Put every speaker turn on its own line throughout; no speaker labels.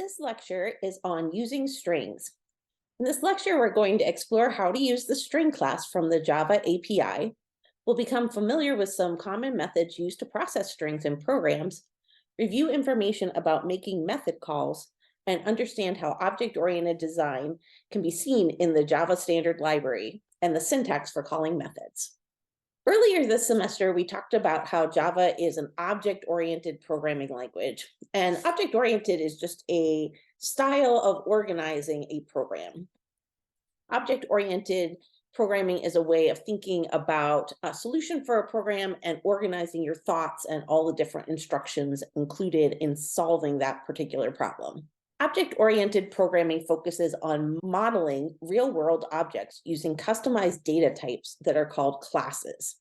This lecture is on using strings. In this lecture, we're going to explore how to use the string class from the Java API. We'll become familiar with some common methods used to process strings in programs, review information about making method calls, and understand how object-oriented design can be seen in the Java standard library and the syntax for calling methods. Earlier this semester, we talked about how Java is an object-oriented programming language, and object-oriented is just a style of organizing a program. Object-oriented programming is a way of thinking about a solution for a program and organizing your thoughts and all the different instructions included in solving that particular problem. Object-oriented programming focuses on modeling real-world objects using customized data types that are called classes.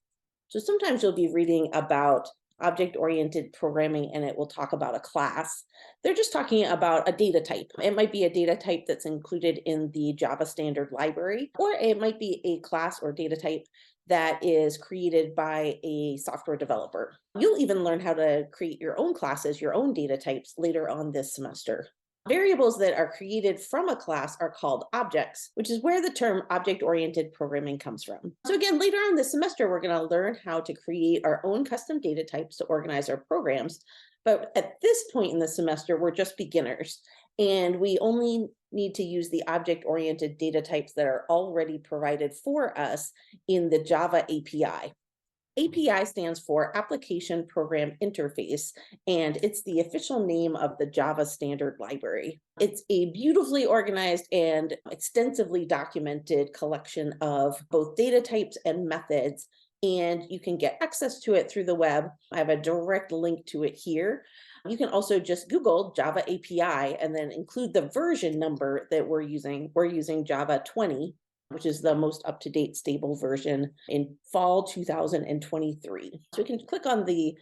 So sometimes you'll be reading about object-oriented programming and it will talk about a class. They're just talking about a data type. It might be a data type that's included in the Java standard library, or it might be a class or data type that is created by a software developer. You'll even learn how to create your own classes, your own data types later on this semester. Variables that are created from a class are called objects, which is where the term object-oriented programming comes from. So again, later on this semester, we're going to learn how to create our own custom data types to organize our programs. But at this point in the semester, we're just beginners, and we only need to use the object-oriented data types that are already provided for us in the Java API. API stands for Application Program Interface, and it's the official name of the Java standard library. It's a beautifully organized and extensively documented collection of both data types and methods, and you can get access to it through the web. I have a direct link to it here. You can also just Google Java API and then include the version number that we're using. We're using Java 20. Which is the most up-to-date stable version in fall 2023. So we can click on the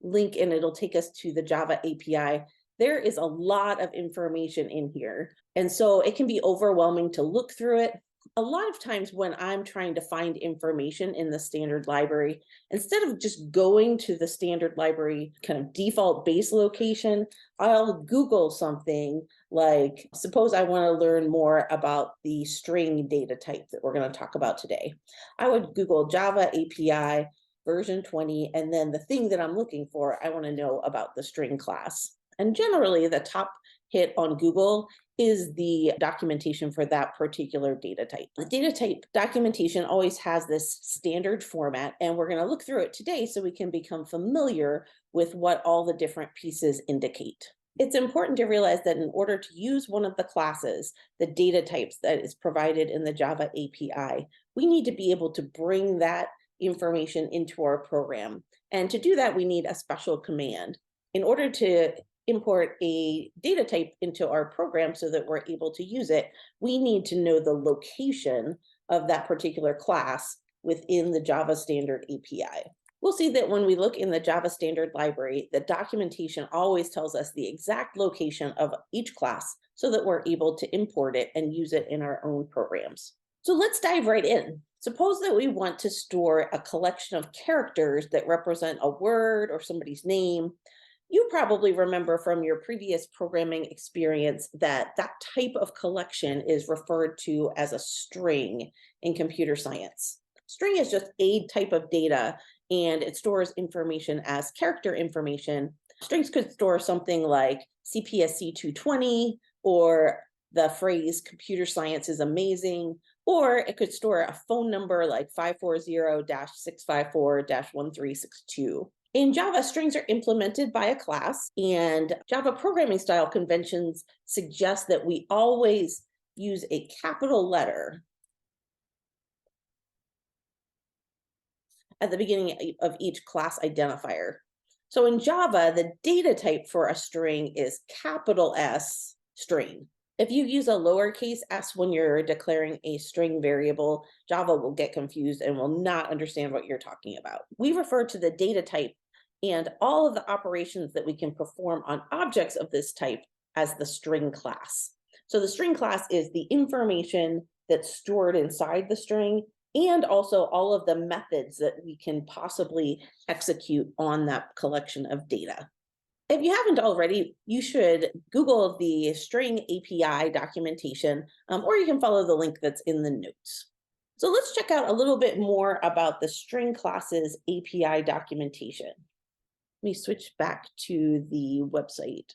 link and it'll take us to the Java API. There is a lot of information in here, and so it can be overwhelming to look through it. A lot of times when I'm trying to find information in the standard library, instead of just going to the standard library kind of default base location, I'll Google something like, suppose I want to learn more about the string data type that we're going to talk about today. I would Google Java API version 20, and then the thing that I'm looking for, I want to know about the string class. And generally, the top hit on Google is the documentation for that particular data type. The data type documentation always has this standard format, and we're going to look through it today so we can become familiar with what all the different pieces indicate. It's important to realize that in order to use one of the classes, the data types that is provided in the Java API, we need to be able to bring that information into our program. And to do that, we need a special command. In order to import a data type into our program so that we're able to use it, we need to know the location of that particular class within the Java standard API. We'll see that when we look in the Java standard library, the documentation always tells us the exact location of each class so that we're able to import it and use it in our own programs. So let's dive right in. Suppose that we want to store a collection of characters that represent a word or somebody's name. You probably remember from your previous programming experience that that type of collection is referred to as a string in computer science. String is just a type of data, and it stores information as character information. Strings could store something like CPSC 220, or the phrase computer science is amazing, or it could store a phone number like 540-654-1362. In Java, strings are implemented by a class, and Java programming style conventions suggest that we always use a capital letter at the beginning of each class identifier. So in Java, the data type for a string is capital S string. If you use a lowercase s when you're declaring a string variable, Java will get confused and will not understand what you're talking about. We refer to the data type and all of the operations that we can perform on objects of this type as the string class. So the string class is the information that's stored inside the string, and also all of the methods that we can possibly execute on that collection of data. If you haven't already, you should Google the string API documentation, or you can follow the link that's in the notes. So let's check out a little bit more about the string classes API documentation. Let me switch back to the website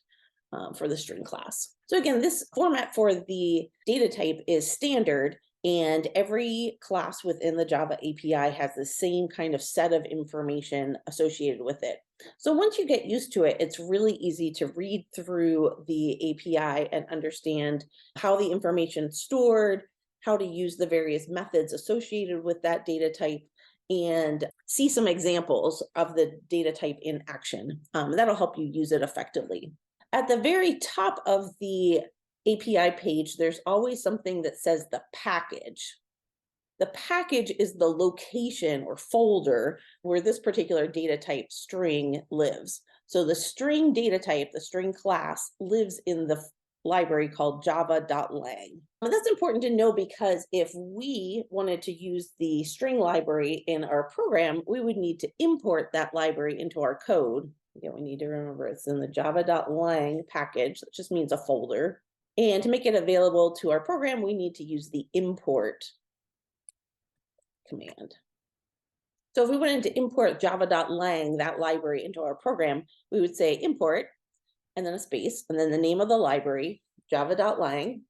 for the string class. So again, this format for the data type is standard, and every class within the Java API has the same kind of set of information associated with it. So once you get used to it, it's really easy to read through the API and understand how the information is stored, how to use the various methods associated with that data type, and see some examples of the data type in action. That'll help you use it effectively. At the very top of the API page, there's always something that says the package. The package is the location or folder where this particular data type string lives. So the string data type, the string class, lives in the library called java.lang. And that's important to know because if we wanted to use the string library in our program, we would need to import that library into our code. Again, we need to remember it's in the java.lang package. That just means a folder. And to make it available to our program, we need to use the import command. So if we wanted to import java.lang, that library, into our program, we would say import, and then a space, and then the name of the library, java.lang.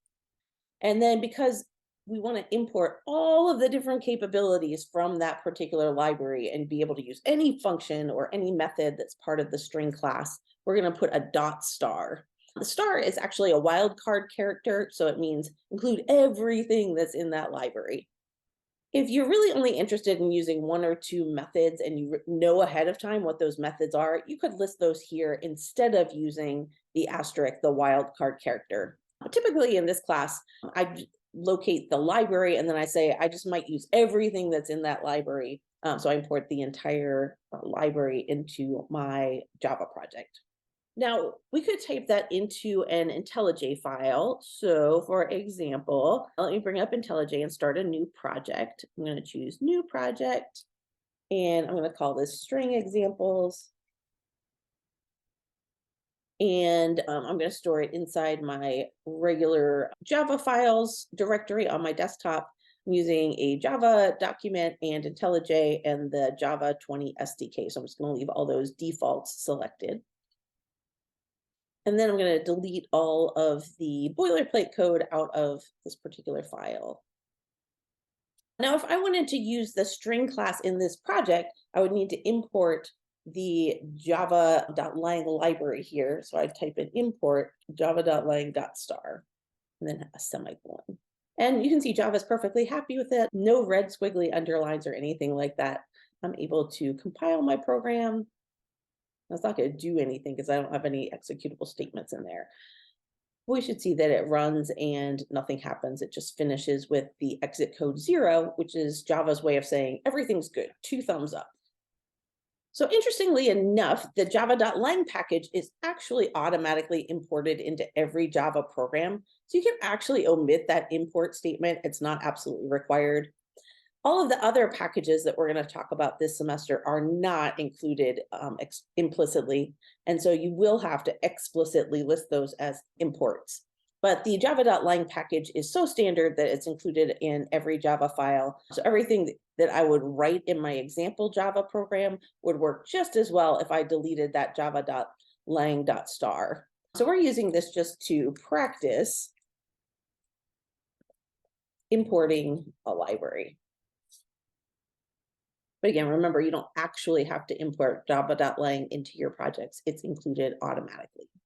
And then because we want to import all of the different capabilities from that particular library and be able to use any function or any method that's part of the string class, we're going to put a .star. The star is actually a wildcard character, so it means include everything that's in that library. If you're really only interested in using one or two methods and you know ahead of time what those methods are, you could list those here instead of using the asterisk, the wildcard character. Typically in this class, I locate the library and then I say, I just might use everything that's in that library. So I import the entire library into my Java project. Now, we could type that into an IntelliJ file. So for example, let me bring up IntelliJ and start a new project. I'm going to choose new project, and I'm going to call this string examples. And I'm going to store it inside my regular Java files directory on my desktop. I'm using a Java document and IntelliJ and the Java 20 SDK. So I'm just going to leave all those defaults selected. And then I'm going to delete all of the boilerplate code out of this particular file. Now, if I wanted to use the string class in this project, I would need to import the java.lang library here. So I'd type in import java.lang.star and then a semicolon. And you can see Java is perfectly happy with it. No red squiggly underlines or anything like that. I'm able to compile my program. It's not going to do anything because I don't have any executable statements in there. We should see that it runs and nothing happens. It just finishes with the exit code 0, which is Java's way of saying everything's good, 2 thumbs up. So interestingly enough, the java.lang package is actually automatically imported into every Java program. So you can actually omit that import statement. It's not absolutely required. All of the other packages that we're going to talk about this semester are not included implicitly, and so you will have to explicitly list those as imports. But the java.lang package is so standard that it's included in every Java file. So everything that I would write in my example Java program would work just as well if I deleted that java.lang.star. So we're using this just to practice importing a library. But again, remember, you don't actually have to import java.lang into your projects. It's included automatically.